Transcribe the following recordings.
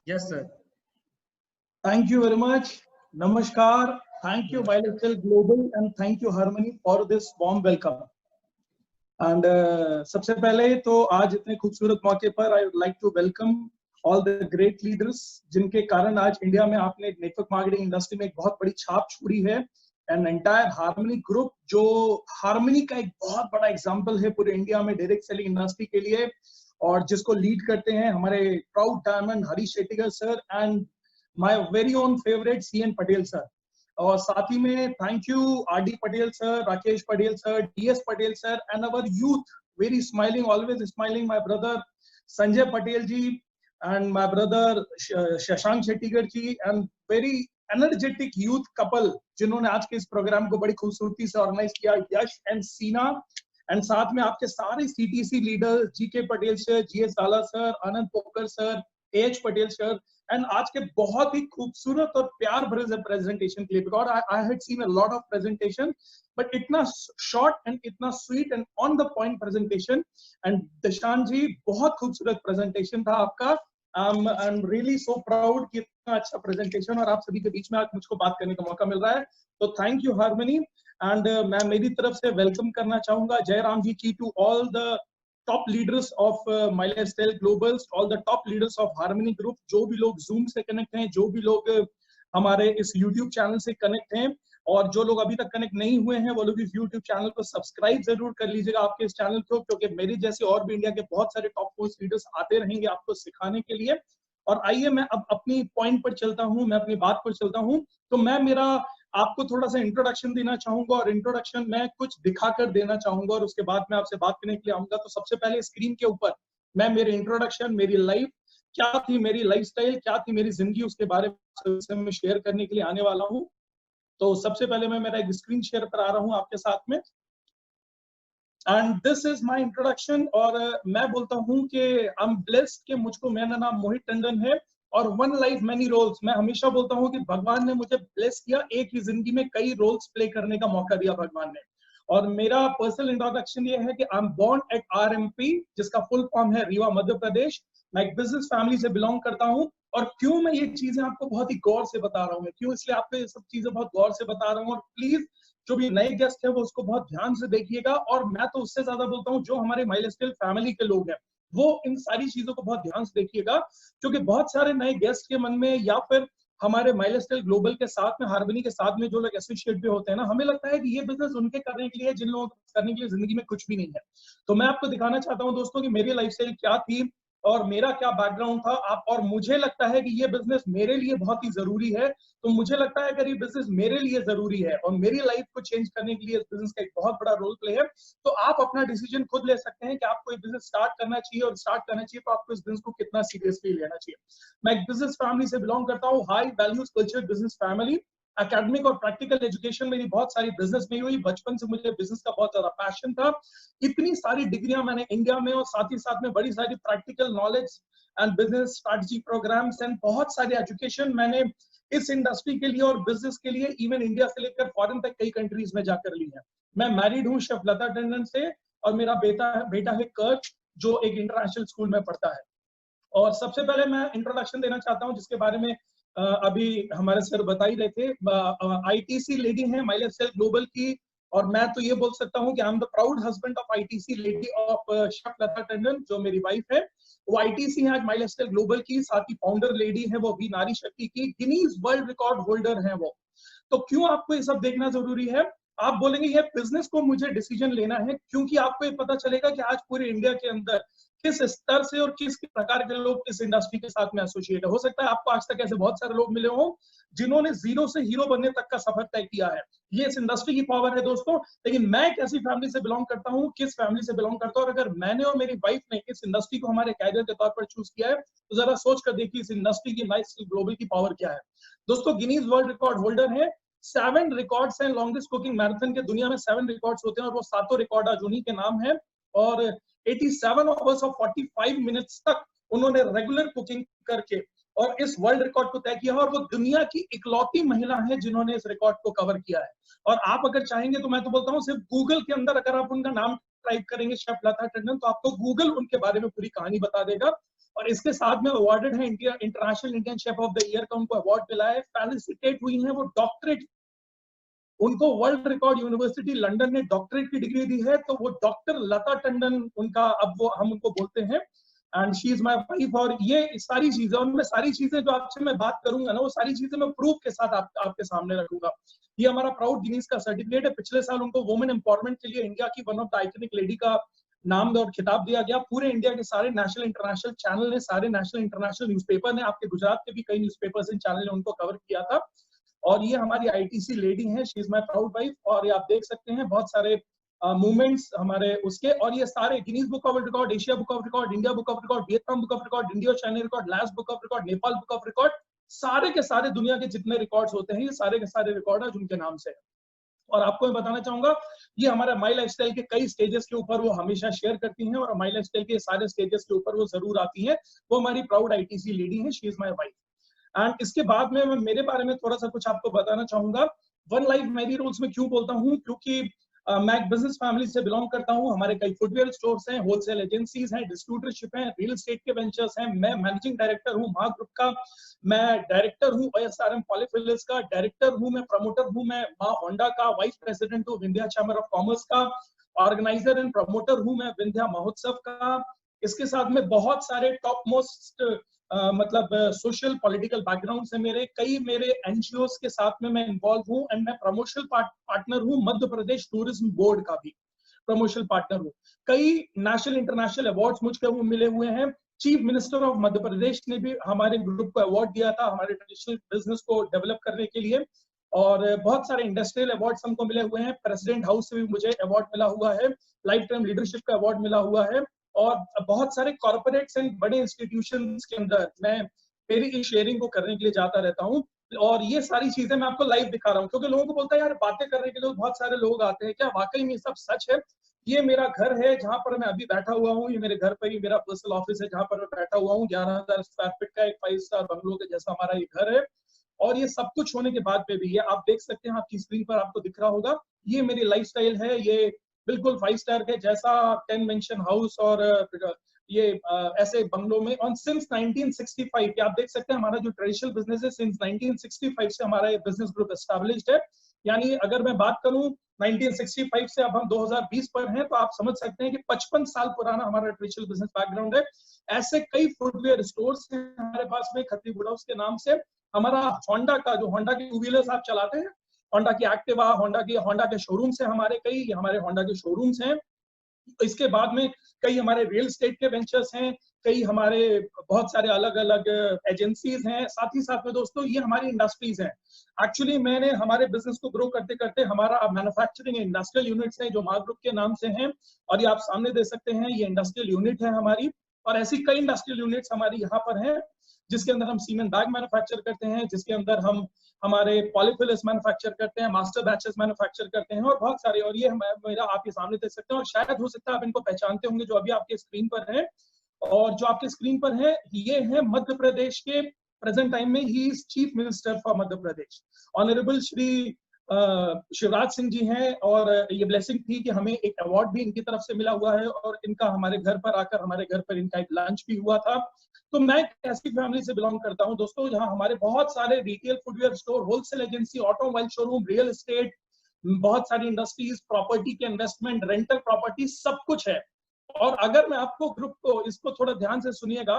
Yes, sir. Thank you very much. Namaskar. Thank you, Bilateral Global, and thank you, Harmony, for this warm welcome. And सबसे पहले तो आज इतने खूबसूरत मौके पर I would like to welcome all the great leaders जिनके कारण आज इंडिया में आपने नेटवर्क मार्केटिंग इंडस्ट्री में एक बहुत बड़ी छाप छोड़ी है. एंड एंटायर हार्मनी ग्रुप जो हार्मनी का एक बहुत बड़ा एग्जाम्पल है पूरे इंडिया में डायरेक्ट सेलिंग इंडस्ट्री के लिए, और जिसको लीड करते हैं हमारे proud diamond Harish Shettigar sir and my very own favourite CN Patel sir. और साथ ही में thank you RD Patel sir, Rakesh Patel sir, DS Patel sir and our youth very smiling, always smiling, my brother Sanjay Patel ji and my brother Shashank Shettigar ji and very energetic youth couple जिन्होंने आज के इस programme को बड़ी खूबसूरती से ऑर्गेनाइज किया, यश एंड सीना. एंड साथ में आपके सारे CTC leader GK Patel sir, GS साला sir, Anand poker sir, AH Patel sir, and आज के बहुत ही खूबसूरत और प्यार भरे प्रेजेंटेशन के लिए, because I had seen a lot of presentation but इतना शॉर्ट एंड इतना sweet and on the point presentation. And Dashan ji बहुत खूबसूरत प्रेजेंटेशन था आपका. I am really so proud कि इतना अच्छा प्रेजेंटेशन और आप सभी के बीच में आज मुझको बात करने का मौका मिल रहा है. तो थैंक यू हार्मनी. एंड मैं मेरी तरफ से वेलकम करना चाहूंगा जयराम जी की to all the top leaders of My Lifestyle Globals, all the top leaders of Harmony Group, जो भी लोग Zoom से कनेक्ट हैं, जो भी लोग हमारे इस YouTube चैनल से कनेक्ट हैं, और जो लोग अभी तक कनेक्ट नहीं हुए हैं वो लोग इस YouTube चैनल को सब्सक्राइब जरूर कर लीजिएगा आपके इस चैनल को, क्योंकि मेरी जैसे और भी इंडिया के बहुत सारे टॉप मोस्ट लीडर्स आते रहेंगे आपको सिखाने के लिए. और आइए मैं अब अपनी पॉइंट पर चलता हूँ, मैं अपनी बात पर चलता हूँ. तो मैं मेरा आपको थोड़ा सा इंट्रोडक्शन देना चाहूंगा, और इंट्रोडक्शन मैं कुछ दिखाकर देना चाहूंगा और उसके बाद मैं आपसे बात करने के लिए आऊंगा. तो सबसे पहले स्क्रीन के ऊपर मैं मेरे इंट्रोडक्शन, मेरी लाइफ क्या थी, मेरी लाइफस्टाइल क्या थी, मेरी जिंदगी, उसके बारे में शेयर करने के लिए आने वाला हूं. तो सबसे पहले मैं मेरा एक स्क्रीन शेयर पर आ रहा हूं आपके साथ में. And this is my introduction. और मैं बोलता हूं कि आई एम ब्लेस्ड कि मुझको, मेरा नाम मोहित टंडन है और वन लाइफ मैनी रोल्स. मैं हमेशा बोलता हूं कि भगवान ने मुझे ब्लेस किया, एक ही जिंदगी में कई रोल्स प्ले करने का मौका दिया भगवान ने. और मेरा पर्सनल इंट्रोडक्शन ये है कि I am born at RMP, जिसका फुल फॉर्म है रीवा मध्य प्रदेश. मैं एक बिजनेस फैमिली से बिलोंग करता हूँ. और क्यों मैं ये चीजें आपको बहुत ही गौर से बता रहा हूँ, मैं क्यों इसलिए आपको ये सब चीजें बहुत गौर से बता रहा हूँ. और प्लीज जो भी नए गेस्ट है वो उसको बहुत ध्यान से देखिएगा. और मैं तो उससे ज्यादा बोलता हूँ जो हमारे माई लाइफस्टाइल फैमिली के लोग हैं वो इन सारी चीजों को बहुत ध्यान से देखिएगा, क्योंकि बहुत सारे नए गेस्ट के मन में या फिर हमारे माई लाइफस्टाइल ग्लोबल के साथ में, हार्मनी के साथ में जो लोग एसोसिएट भी होते हैं ना, हमें लगता है कि ये बिजनेस उनके करने के लिए, जिन लोगों करने के लिए जिंदगी में कुछ भी नहीं है. तो मैं आपको दिखाना चाहता हूँ दोस्तों कि मेरी लाइफस्टाइल क्या थी और मेरा क्या बैकग्राउंड था. आप, और मुझे लगता है कि ये बिजनेस मेरे लिए बहुत ही जरूरी है. तो मुझे लगता है अगर ये बिजनेस मेरे लिए जरूरी है और मेरी लाइफ को चेंज करने के लिए इस बिजनेस का एक बहुत बड़ा रोल प्ले है, तो आप अपना डिसीजन खुद ले सकते हैं कि आपको ये बिजनेस स्टार्ट करना चाहिए. और स्टार्ट करना चाहिए तो आपको इस बिजनेस को कितना सीरियसली लेना चाहिए. मैं एक बिजनेस फैमिली से बिलोंग करता हूँ, high values culture business family. Academic और प्रैक्टिकल एजुकेशन मेरी बहुत सारी बिजनेस में हुई. बचपन से मुझे बिजनेस का बहुत ज्यादा पैशन था. इतनी सारी डिग्रियां मैंने इंडिया में और साथ ही साथ में बड़ी सारी practical knowledge and business strategy programmes and बहुत सारी एजुकेशन मैंने इस इंडस्ट्री के लिए और बिजनेस के लिए इवन इंडिया से लेकर फॉरेन तक कई कंट्रीज में जाकर ली है. मैं मैरिड हूँ शेफ लता टंडन से, और मेरा बेटा है कर्क, जो एक इंटरनेशनल स्कूल में पढ़ता है. और सबसे पहले मैं इंट्रोडक्शन देना चाहता हूँ जिसके बारे में अभी हमारे सर बता ही रहे थे. ITC लेडी है माई लाइफस्टाइल ग्लोबल की, और मैं तो ये बोल सकता हूँ कि I am the proud husband of ITC lady of chef Lata Tandon, जो मेरी वाइफ है. वो ITC है आज माई लाइफस्टाइल ग्लोबल की. साथ ही फाउंडर लेडी है वो भी नारी शक्ति की, गिनीज वर्ल्ड रिकॉर्ड होल्डर है वो. तो क्यों आपको ये सब देखना जरूरी है? आप बोलेंगे ये बिजनेस को मुझे डिसीजन लेना है क्योंकि आपको ये पता चलेगा कि आज पूरे इंडिया के अंदर किस स्तर से और किस प्रकार के लोग इस इंडस्ट्री के साथ में एसोसिएट है. हो सकता है आपको आज तक ऐसे बहुत सारे लोग मिले हों जिन्होंने जीरो से हीरो बनने तक का सफर तय किया है. ये इस इंडस्ट्री की पावर है दोस्तों. लेकिन मैं कैसी फैमिली से बिलोंग करता हूँ, किस फैमिली से बिलोंग करता हूँ, और अगर मैंने और मेरी वाइफ ने इस इंडस्ट्री को हमारे कैरियर के तौर पर चूज किया है, तो जरा सोच कर देखिए इस इंडस्ट्री की, लाइफस्टाइल ग्लोबल की पावर क्या है. दोस्तों गिनीज वर्ल्ड रिकॉर्ड होल्डर है. 7 रिकॉर्ड्स हैं लॉन्गेस्ट कुकिंग मैराथन के. दुनिया में 7 रिकॉर्ड्स होते हैं और वो सातों रिकॉर्ड आज उन्हीं के नाम है. और 87 आवर्स और 45 मिनट्स तक उन्होंने रेगुलर कुकिंग करके और इस वर्ल्ड रिकॉर्ड को तय किया है. और वो दुनिया की इकलौती महिला है जिन्होंने इस रिकॉर्ड को कवर किया है. और आप अगर चाहेंगे तो मैं तो बोलता हूँ सिर्फ गूगल के अंदर अगर आप उनका नाम टाइप करेंगे शेफ लता टंडन, तो आपको गूगल उनके बारे में पूरी कहानी बता देगा. और इसके साथ में अवार्डेड है India international Indian chef of the year का उनको अवार्ड मिला है। फेलिसिटेट हुई है वो डॉक्टरेट, उनको वर्ल्ड रिकॉर्ड यूनिवर्सिटी लंदन ने डॉक्टरेट की डिग्री दी है, तो वो डॉक्टर लता टंडन उनका अब वो हम उनको बोलते हैं, and she is my wife. और ये सारी चीजें, और मैं सारी चीजें जो आपसे मैं बात करूंगा ना, वो सारी चीजें मैं प्रूफ के साथ आपके सामने रखूंगा। ये हमारा प्राउड गिनीज का सर्टिफिकेट है। पिछले साल उनको वुमेन एम्पावरमेंट के लिए इंडिया की one of the iconic lady का नाम और खिताब दिया गया। पूरे इंडिया के सारे नेशनल इंटरनेशनल चैनल ने, सारे नेशनल इंटरनेशनल न्यूज़पेपर ने, आपके गुजरात के भी कई न्यूज़पेपर्स एंड चैनल ने उनको कवर किया था। और ये हमारी आईटीसी लेडी है, she is my proud wife. और ये आप देख सकते हैं बहुत सारे मूवमेंट्स हमारे उसके, और ये सारे Guinness book of record, Asia book of record, India book of record, Vietnam book of record, India China record, last book of record, Nepal book of record, सारे के सारे दुनिया के जितने रिकॉर्ड्स होते हैं ये सारे के सारे रिकॉर्ड है उनके नाम से। और आपको मैं बताना चाहूंगा, ये हमारा माई लाइफस्टाइल के कई स्टेजेस के ऊपर वो हमेशा शेयर करती हैं, और माई लाइफस्टाइल के सारे स्टेजेस के ऊपर वो जरूर आती हैं। वो हमारी प्राउड आईटीसी लेडी है, she is my wife. And इसके बाद में मैं मेरे बारे में थोड़ा सा कुछ आपको बताना चाहूंगा। वन लाइफ मेरी रूल्स में क्यों बोलता हूँ, क्योंकि मैं एक बिजनेस फैमिली से बिलोंग करता हूँ। हमारे कई फुटवेयर स्टोर्स हैं, होलसेल एजेंसीज हैं, डिस्ट्रीब्यूटरशिप है, रियल एस्टेट के वेंचर्स हैं। मैं मैनेजिंग डायरेक्टर हूँ माँ ग्रुप का, मैं डायरेक्टर हूँ OSRM पॉलीफिलिस का, डायरेक्टर हूँ, मैं प्रमोटर हूँ मैं माँ होंडा का, वाइस प्रेसिडेंट हूँ विंध्या चैम्बर ऑफ कॉमर्स का, ऑर्गेनाइजर एंड प्रमोटर हूँ मैं विंध्या महोत्सव का। इसके साथ में बहुत सारे टॉप मोस्ट मतलब सोशल पॉलिटिकल बैकग्राउंड से कई मेरे एनजीओस के साथ में मैं इन्वॉल्व हूँ, एंड मैं प्रमोशनल पार्टनर हूँ मध्य प्रदेश टूरिज्म बोर्ड का भी प्रमोशनल पार्टनर हूँ। कई नेशनल इंटरनेशनल अवार्ड्स मुझको मिले हुए हैं। Chief minister of Madhya Pradesh ने भी हमारे ग्रुप को अवार्ड दिया था हमारे ट्रेडिशनल बिजनेस को डेवलप करने के लिए, और बहुत सारे इंडस्ट्रियल अवार्ड्स हमको मिले हुए हैं। प्रेसिडेंट हाउस से भी मुझे अवार्ड मिला हुआ है, लाइफ टाइम लीडरशिप का अवार्ड मिला हुआ है, और बहुत सारे कॉर्पोरेट्स एंड बड़े इंस्टीट्यूशंस के अंदर मैं मेरी शेयरिंग को करने के लिए जाता रहता हूँ। और ये सारी चीजें मैं आपको लाइव दिखा रहा हूँ, क्योंकि लोगों को बोलता है यार बातें करने के लिए बहुत सारे लोग आते हैं, क्या वाकई में सब सच है? ये मेरा घर है जहां पर मैं अभी बैठा हुआ हूँ, ये मेरे घर पर ही मेरा पर्सनल ऑफिस है जहां पर मैं बैठा हुआ हूँ। 11,000 स्क्वायर फीट का एक 5 स्टार बंगलो के जैसा हमारा ये घर है। और ये सब कुछ होने के बाद में भी, ये आप देख सकते हैं, आपकी स्क्रीन पर आपको दिख रहा होगा, ये मेरी लाइफस्टाइल है। ये बिल्कुल 5 स्टार के जैसा 10 मेंशन हाउस और ये ऐसे बंगलों में ऑन सिंस 1965। आप देख सकते हैं हमारा जो ट्रेडिशनल बिजनेस है, सिंस 1965 से हमारा ये बिजनेस ग्रुप एस्टैब्लिश्ड है। यानी अगर मैं बात करूं 1965 से अब हम 2020 पर हैं, तो आप समझ सकते हैं कि 55 साल पुराना हमारा ट्रेडिशनल बिजनेस बैकग्राउंड है। ऐसे कई फुटवेयर स्टोर्स हैं हमारे पास में खत्री वुड हाउस के नाम से। हमारा होंडा का, जो होंडा की टू व्हीलर्स आप चलाते हैं, होंडा की एक्टिवा, होंडा के शोरूम्स हैं हमारे, कई हमारे होंडा के शोरूम्स हैं। इसके बाद में कई हमारे रियल एस्टेट के वेंचर्स हैं, कई हमारे बहुत सारे अलग अलग एजेंसीज हैं। साथ ही साथ में दोस्तों ये हमारी इंडस्ट्रीज हैं। एक्चुअली मैंने हमारे बिजनेस को ग्रो करते करते हमारा मैन्युफैक्चरिंग इंडस्ट्रियल यूनिट्स हैं जो माँ ग्रुप के नाम से हैं, और ये आप सामने दे सकते हैं, ये इंडस्ट्रियल यूनिट है हमारी। और ऐसी कई इंडस्ट्रियल यूनिट्स हमारी यहाँ पर हैं, जिसके अंदर हम सीमेंट बैग मैन्युफैक्चर करते हैं, जिसके अंदर हम हमारे पॉलीफिलिस मैन्युफैक्चर करते हैं, मास्टर बैचेस मैन्युफैक्चर करते हैं, और बहुत सारे। और ये मेरा आपके सामने देख सकते हैं, और शायद हो सकता है आप इनको पहचानते होंगे जो अभी आपके स्क्रीन पर है। और जो आपके स्क्रीन पर है ये है मध्य प्रदेश के प्रेजेंट टाइम में ही is chief minister for Madhya Pradesh, honourable Shri Shivraj Singh ji हैं। और ये ब्लेसिंग थी कि हमें एक अवार्ड भी इनकी तरफ से मिला हुआ है, और इनका हमारे घर पर आकर हमारे घर पर इनका एक लंच भी हुआ था। तो मैं एक ऐसी फैमिली से बिलोंग करता हूं दोस्तों, जहां हमारे बहुत सारे retail footwear store, wholesale agency, automobile showroom, real estate, बहुत सारी इंडस्ट्रीज, प्रॉपर्टी के इन्वेस्टमेंट, रेंटल प्रॉपर्टी, सब कुछ है। और अगर मैं आपको ग्रुप को, इसको थोड़ा ध्यान से सुनिएगा,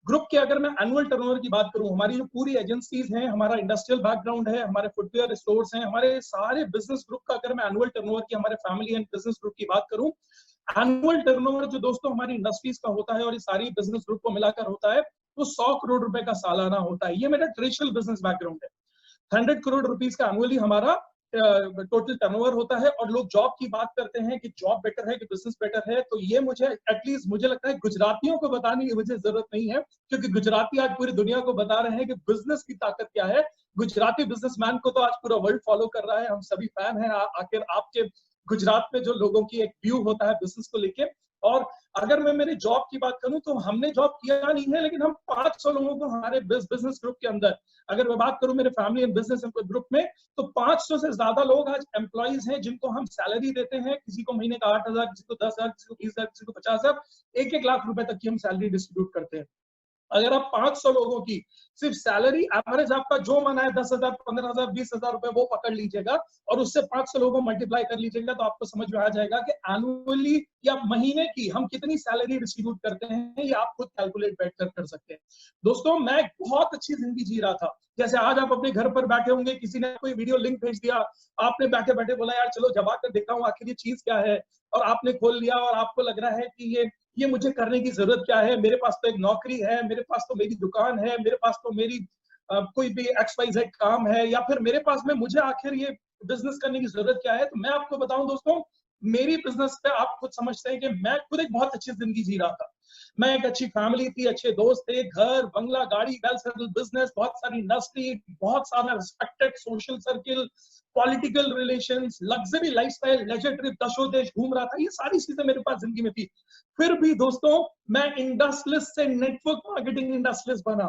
ग्रुप के अगर मैं एनुअल टर्नओवर की बात करूं, हमारी जो पूरी एजेंसीज हैं, हमारा इंडस्ट्रियल बैकग्राउंड है, हमारे फुटवेयर स्टोर्स हैं, हमारे सारे बिजनेस ग्रुप का अगर मैं एनुअल टर्नओवर की, हमारे फैमिली एंड बिजनेस ग्रुप की बात करूं, एनुअल टर्नओवर जो दोस्तों हमारी इंडस्ट्रीज का होता है और ये सारी बिजनेस ग्रुप को मिलाकर होता है, वो 100 करोड़ रुपए का सालाना होता है। ये मेरा ट्रेडिशनल बिजनेस बैकग्राउंड है। 100 करोड़ रुपीस का एनुअली हमारा टोटल टर्नओवर होता है। और लोग जॉब की बात करते हैं कि जॉब बेटर है कि बिजनेस बेटर है, तो ये मुझे एटलीस्ट मुझे लगता है गुजरातियों को बताने की मुझे जरूरत नहीं है, क्योंकि गुजराती आज पूरी दुनिया को बता रहे हैं कि बिजनेस की ताकत क्या है। गुजराती बिजनेसमैन को तो आज पूरा वर्ल्ड फॉलो कर रहा है, हम सभी फैन हैं। आखिर आपके गुजरात में जो लोगों की एक व्यू होता है बिजनेस को लेके। और अगर मैं मेरे जॉब की बात करूं तो हमने जॉब किया नहीं है, लेकिन हम 500 लोगों को हमारे बिजनेस ग्रुप के अंदर, अगर मैं बात करूं मेरे फैमिली एंड बिजनेस ग्रुप में, तो 500 से ज्यादा लोग आज एम्प्लॉइज हैं जिनको हम सैलरी देते हैं। किसी को महीने का 8,000, किसी को 10,000, किसी को 20,000, किसी को 50,000, 1-1 लाख रुपए तक की हम सैलरी डिस्ट्रीब्यूट करते हैं। अगर आप 500 लोगों की सिर्फ सैलरी एवरेज आपका जो मना है 10,000, 15,000, 20,000 रुपए वो पकड़ लीजिएगा और उससे 500 लोगों को मल्टीप्लाई कर लीजिएगा तो आपको समझ में आ जाएगा कि एनुअली या महीने की हम कितनी सैलरी डिस्ट्रीब्यूट करते हैं, ये आप खुद कैलकुलेट बैठकर कर सकते हैं। दोस्तों मैं बहुत अच्छी जिंदगी जी रहा था। जैसे आज आप अपने घर पर बैठे होंगे, किसी ने कोई वीडियो लिंक भेज दिया, आपने बैठे बैठे बोला यार चलो जमा कर देखता हूँ आखिर ये चीज क्या है, और आपने खोल लिया और आपको लग रहा है कि ये मुझे करने की जरूरत क्या है, मेरे पास तो एक नौकरी है, मेरे पास तो मेरी दुकान है, मेरे पास तो मेरी कोई भी XYZ काम है, या फिर मेरे पास में मुझे आखिर ये बिजनेस करने की जरूरत क्या है। तो मैं आपको बताऊं दोस्तों, मेरी बिजनेस पे आप खुद समझते हैं कि मैं खुद एक बहुत अच्छी जिंदगी जी रहा था। मैं एक अच्छी फैमिली थी, अच्छे दोस्त थे, घर बंगला गाड़ी, वेल सेटल्ड बिजनेस, बहुत सारी इंडस्ट्री, बहुत सारा respected social circle, political relations, luxury lifestyle, leisure trip, दशों देश घूम रहा था, ये सारी चीजें मेरे पास जिंदगी में थी। फिर भी दोस्तों मैं इंडस्ट्रियलिस्ट से नेटवर्क मार्केटिंग इंडस्ट्रियलिस्ट बना।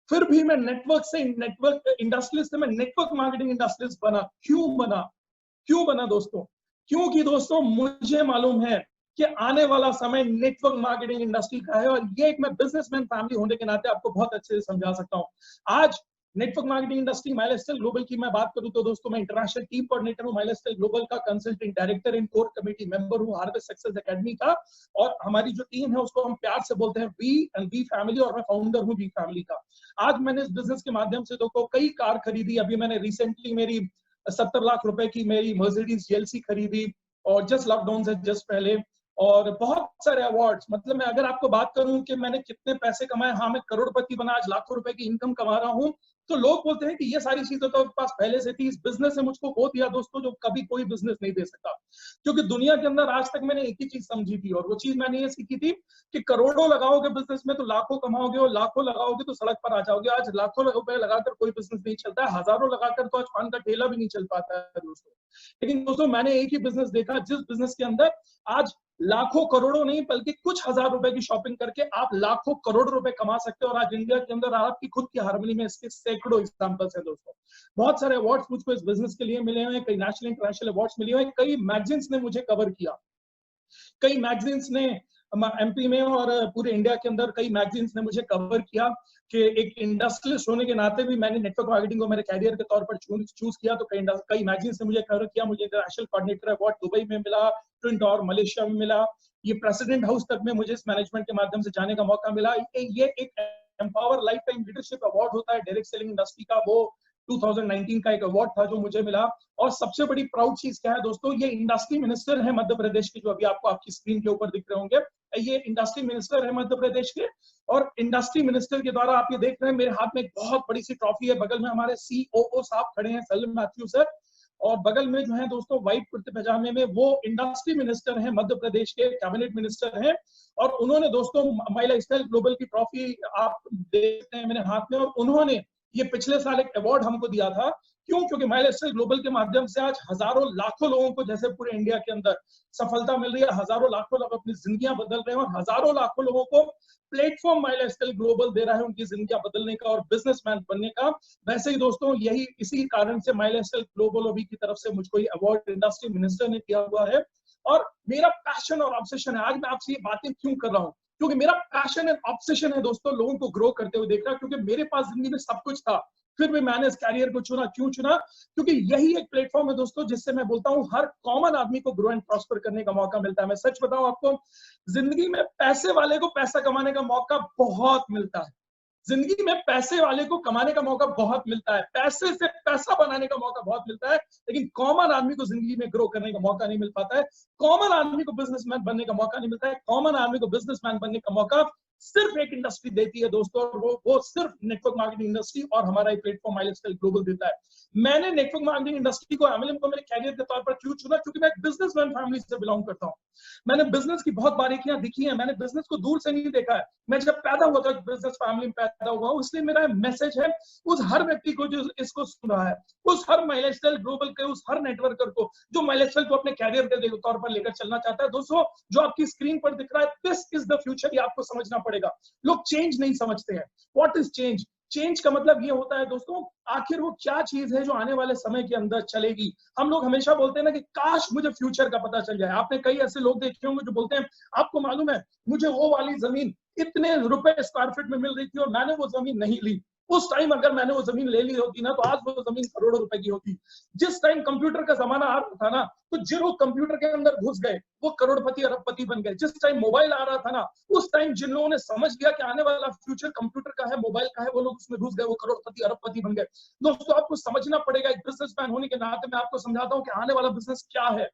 फिर भी मैं नेटवर्क इंडस्ट्रियलिस्ट से मैं नेटवर्क मार्केटिंग इंडस्ट्रियलिस्ट बना। क्यों बना दोस्तों? क्योंकि दोस्तों मुझे मालूम है कि आने वाला समय नेटवर्क मार्केटिंग इंडस्ट्री का है, और ये एक मैं बिजनेसमैन फैमिली होने के नाते आपको बहुत अच्छे से समझा सकता हूँ। आज नेटवर्क मार्केटिंग इंडस्ट्री माइलस्टाइल ग्लोबल की मैं बात करूं तो दोस्तों मैं इंटरनेशनल टीम कोऑर्डिनेटर हूं माइलस्टाइल ग्लोबल का, consulting director in core committee member हूं हार्वेस्ट सक्सेस एकेडमी का, और हमारी जो टीम है उसको हम प्यार से बोलते हैं वी एंड वी फैमिली, और मैं फाउंडर हूं वी फैमिली का। आज मैंने इस बिजनेस के माध्यम से दोस्तों कई कार खरीदी। अभी मैंने रिसेंटली मेरी 70 लाख रुपए की मेरी मर्सिडीज GLC खरीदी, और जस्ट लॉकडाउन से जस्ट पहले, और बहुत सारे अवार्ड्स। मतलब मैं अगर आपको बात करूं कि मैंने कितने पैसे कमाए, हाँ मैं करोड़पति बना, आज लाखों रुपए की इनकम कमा रहा हूं, तो लोग बोलते हैं कि ये सारी चीजें तो पास पहले से थी। इस बिजनेस ने मुझको वो दिया दोस्तों जो कभी कोई बिजनेस नहीं दे सकता। क्योंकि दुनिया के अंदर आज तक मैंने एक ही चीज समझी थी, और वो चीज मैंने ये सीखी थी कि करोड़ों लगाओगे बिजनेस में तो लाखों कमाओगे, और लाखों लगाओगे तो सड़क पर आ जाओगे। आज लाखों रुपए लगाकर कोई बिजनेस नहीं चलता है, हजारों लगाकर तो आज पान का ठेला भी नहीं चल पाता है दोस्तों। लेकिन दोस्तों मैंने एक ही बिजनेस देखा जिस बिजनेस के अंदर आज लाखों करोड़ों नहीं बल्कि कुछ हजार रुपए की शॉपिंग करके आप लाखों करोड़ रुपए कमा सकते हो। और आज इंडिया के अंदर आपकी खुद की हार्मनी में इसके सैकड़ों एग्जांपल्स हैं दोस्तों। बहुत सारे अवार्ड्स मुझको इस बिजनेस के लिए मिले हैं, कई नेशनल इंटरनेशनल अवार्ड्स मिले हैं, कई मैगजीन्स ने मुझे कवर किया, कई मैगजीन्स ने MP में और पूरे इंडिया के अंदर कई मैगजीन्स ने मुझे कवर किया। कि एक इंडस्ट्रियलिस्ट होने के नाते भी मैंने नेटवर्क मार्केटिंग को मेरे कैरियर के तौर पर चूज किया, तो कई मैगजीन्स ने मुझे कवर किया। मुझे इंटरनेशनल कोऑर्डिनेटर अवार्ड दुबई में मिला, ट्विन टावर मलेशिया में मिला, ये प्रेसिडेंट हाउस तक में मुझे इस मैनेजमेंट के माध्यम से जाने का मौका मिला। ये एक empower life time leadership award होता है डायरेक्ट सेलिंग इंडस्ट्री का, वो 2019 का एक अवार्ड था जो मुझे मिला। और सबसे बड़ी प्राउड चीज क्या है दोस्तों, ये इंडस्ट्री मिनिस्टर है मध्य प्रदेश के, जो अभी आपको आपकी स्क्रीन के ऊपर दिख रहे होंगे, ये इंडस्ट्री मिनिस्टर है मध्य प्रदेश के। और इंडस्ट्री मिनिस्टर के द्वारा आप ये देख रहे हैं मेरे हाथ में एक बहुत बड़ी सी ट्रॉफी है, बगल में हमारे COO साहब खड़े हैं सलीम मैथ्यू सर, और बगल में जो है दोस्तों व्हाइट कुर्ते पजामे में वो इंडस्ट्री मिनिस्टर हैं मध्य प्रदेश के, कैबिनेट मिनिस्टर हैं। और उन्होंने दोस्तों माई लाइफस्टाइल ग्लोबल की ट्रॉफी आप देखते हैं मेरे हाथ में, और उन्होंने ये पिछले साल एक अवार्ड हमको दिया था। क्यों? क्योंकि माई लाइफस्टाइल ग्लोबल के माध्यम से आज हजारों लाखों लोगों को जैसे पूरे इंडिया के अंदर सफलता मिल रही है, हजारों लाखों लोग अपनी जिंदगियां बदल रहे हैं, और हजारों लाखों लोगों को प्लेटफॉर्म माई लाइफस्टाइल ग्लोबल दे रहा है उनकी जिंदगियां बदलने का और बिजनेसमैन बनने का। वैसे ही दोस्तों यही इसी कारण से माई लाइफस्टाइल ग्लोबल अभी की तरफ से मुझको ये अवार्ड इंडस्ट्री मिनिस्टर ने दिया हुआ है। और मेरा पैशन और ऑब्सेशन है, आज मैं आपसे ये बातें क्यों कर रहा हूँ, क्योंकि मेरा पैशन एंड ऑब्सेशन है दोस्तों लोगों को ग्रो करते हुए देखना। क्योंकि मेरे पास जिंदगी में सब कुछ था, फिर भी मैंने इस कैरियर को चुना। क्यों चुना? क्योंकि यही एक प्लेटफॉर्म है दोस्तों जिससे मैं बोलता हूं हर कॉमन आदमी को ग्रो एंड प्रॉस्पर करने का मौका मिलता है। मैं सच बताऊं आपको, जिंदगी में पैसे वाले को पैसा कमाने का मौका बहुत मिलता है, जिंदगी में पैसे वाले को कमाने का मौका बहुत मिलता है, पैसे से पैसा बनाने का मौका बहुत मिलता है, लेकिन कॉमन आदमी को जिंदगी में ग्रो करने का मौका नहीं मिल पाता है। कॉमन आदमी को बिजनेसमैन बनने का मौका नहीं मिलता है। कॉमन आदमी को बिजनेसमैन बनने का मौका सिर्फ एक इंडस्ट्री देती है दोस्तों, और वो सिर्फ नेटवर्क मार्केटिंग इंडस्ट्री और हमारा एक प्लेटफॉर्म माई लाइफस्टाइल ग्लोबल देता है। मैंने नेटवर्क मार्केटिंग इंडस्ट्री को MLM को मेरे कैरियर के तौर पर क्यों चुना? क्योंकि मैं एक बिजनेसमैन फैमिली से बिलोंग करता हूं। मैंने बिजनेस की बहुत बारीकियां दिखी है, मैंने बिजनेस को दूर से नहीं देखा है। मैं जब पैदा हुआ था बिजनेस फैमिली में पैदा हुआ, इसलिए मेरा मैसेज है उस हर व्यक्ति को जो इसको सुन रहा है, उस हर माई लाइफस्टाइल ग्लोबल के उस हर नेटवर्कर को जो माई लाइफस्टाइल को अपने कैरियर के तौर पर लेकर चलना चाहता है। दोस्तों जो आपकी स्क्रीन पर दिख रहा है, दिस इज द फ्यूचर, ये आपको समझना पड़ेगा। लोग चेंज नहीं समझते हैं। What is change? चेंज का मतलब ये होता है दोस्तों, आखिर वो क्या चीज है जो आने वाले समय के अंदर चलेगी। हम लोग हमेशा बोलते हैं ना कि काश मुझे फ्यूचर का पता चल जाए। आपने कई ऐसे लोग देखे होंगे जो बोलते हैं आपको मालूम है मुझे वो वाली जमीन इतने रुपए स्क्वायर फीट में मिल रही थी और मैंने वो जमीन नहीं ली। उस टाइम अगर मैंने वो जमीन ले ली होती ना तो आज वो जमीन करोड़ों रुपए की होती। जिस टाइम कंप्यूटर का जमाना आ रहा था ना तो जो लोग कंप्यूटर के अंदर घुस गए वो करोड़पति अरबपति बन गए। जिस टाइम मोबाइल आ रहा था ना उस टाइम जिन लोगों ने समझ लिया कि आने वाला फ्यूचर कंप्यूटर का है, मोबाइल का है, वो लोग उसमें घुस गए, वो करोड़पति अरबपति बन गए। दोस्तों आपको समझना पड़ेगा, एक बिजनेसमैन होने के नाते मैं आपको समझाता हूँ कि आने वाला बिजनेस क्या है।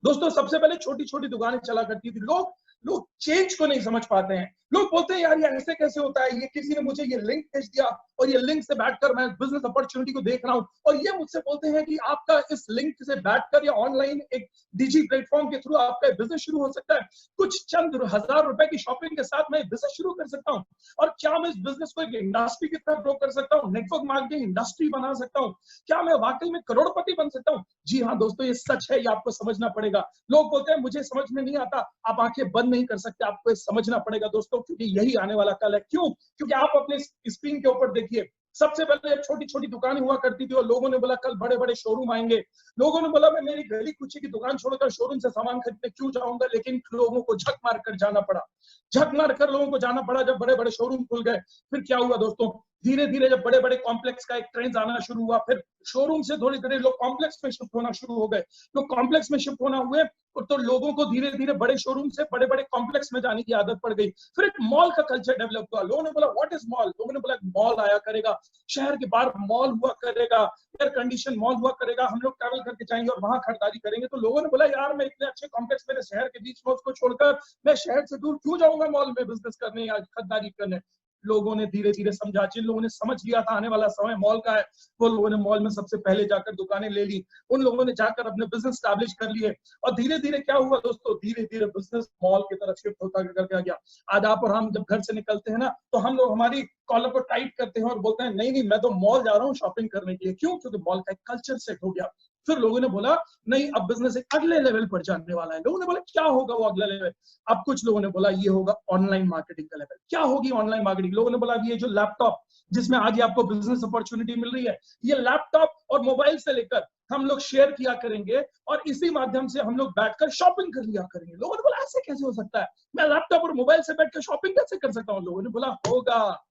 दोस्तों सबसे पहले छोटी छोटी दुकानें चला करती थी। लोग लोग चेंज को नहीं समझ पाते हैं। लोग बोलते हैं यार ये ऐसे कैसे होता है, ये किसी ने मुझे ये लिंक भेज दिया और ये लिंक से बैठकर मैं बिजनेस अपॉर्चुनिटी को देख रहा हूं और ये मुझसे बोलते हैं कि आपका इस लिंक से बैठकर या ऑनलाइन एक डिजी प्लेटफॉर्म के थ्रू आपका बिजनेस शुरू हो सकता है। कुछ चंद हजार रुपए की शॉपिंग के साथ मैं बिजनेस शुरू कर सकता हूँ और क्या मैं इस बिजनेस को एक इंडस्ट्री की तरह ग्रो कर सकता हूँ, नेटवर्क मार्केटिंग इंडस्ट्री बना सकता हूँ, क्या मैं वाकई में करोड़पति बन सकता हूँ। जी हाँ दोस्तों ये सच है, ये आपको समझना पड़ेगा। लोग बोलते हैं मुझे समझ में नहीं आता, आप आंखें बंद नहीं कर सकते, आपको समझना पड़ेगा दोस्तों, क्योंकि यही आने वाला कल है। क्यों? क्योंकि आप अपने स्क्रीन के ऊपर देखिए, सबसे पहले छोटी छोटी दुकानें हुआ करती थी और लोगों ने बोला कल बड़े बड़े शोरूम आएंगे। लोगों ने बोला मैं मेरी गली कुची की दुकान छोड़कर शोरूम से सामान खरीदने क्यों जाऊंगा, लेकिन लोगों को झक मार कर जाना पड़ा। झक मार कर लोगों को जाना पड़ा जब बड़े बड़े शोरूम खुल गए। फिर क्या हुआ दोस्तों, धीरे धीरे जब बड़े बड़े कॉम्प्लेक्स का एक ट्रेंड आना शुरू हुआ, फिर शोरूम से थोड़ी देर लोग कॉम्प्लेक्स में शिफ्ट होना शुरू हो गए। लोग कॉम्प्लेक्स में शिफ्ट होना हुए तो लोगों को धीरे धीरे बड़े शोरूम से बड़े बड़े कॉम्प्लेक्स में जाने की आदत पड़ गई। फिर एक मॉल का कल्चर डेवलप हुआ। लोगों ने बोला व्हाट इज मॉल, लोगों ने बोला मॉल आया करेगा, शहर के बाहर मॉल हुआ करेगा, एयर कंडीशन मॉल हुआ करेगा, हम लोग ट्रैवल करके जाएंगे और वहां खरीदारी करेंगे। तो लोगों ने बोला यार मैं इतने अच्छे कॉम्प्लेक्स मेरे शहर के बीच में उसको छोड़कर मैं शहर से दूर क्यों जाऊंगा मॉल में बिजनेस करने या खरीदारी करने। लोगों ने धीरे धीरे समझा, जिन लोगों ने समझ लिया था आने वाला समय मॉल का है वो लोगों ने मॉल में सबसे पहले जाकर दुकानें ले ली, उन लोगों ने जाकर अपने बिजनेस स्टैब्लिश कर लिए और धीरे धीरे क्या हुआ दोस्तों, धीरे धीरे बिजनेस मॉल की तरफ शिफ्ट होता करके गया। आज आप और हम जब घर से निकलते हैं ना तो हम लोग हमारी कॉलर को टाइट करते हैं और बोलते हैं नहीं नहीं मैं तो मॉल जा रहा हूँ शॉपिंग करने के लिए। क्यों? क्योंकि मॉल का एक कल्चर सेट हो गया। फिर लोगों ने बोला नहीं अब बिजनेस एक अगले लेवल पर जाने वाला है। लोगों ने बोला क्या होगा वो अगला लेवल। अब कुछ लोगों ने बोला ये होगा ऑनलाइन मार्केटिंग का लेवल। क्या होगी ऑनलाइन मार्केटिंग? लोगों ने बोला ये जो लैपटॉप जिसमें आज आपको बिजनेस अपॉर्चुनिटी मिल रही है, ये लैपटॉप और मोबाइल से लेकर हम लोग शेयर किया करेंगे और इसी माध्यम से हम लोग बैठकर शॉपिंग कर लिया करेंगे। लोगों ने बोला ऐसे कैसे हो सकता है, मैं लैपटॉप और मोबाइल से बैठकर शॉपिंग कैसे कर सकता हूँ। लोगों ने बोला होगा।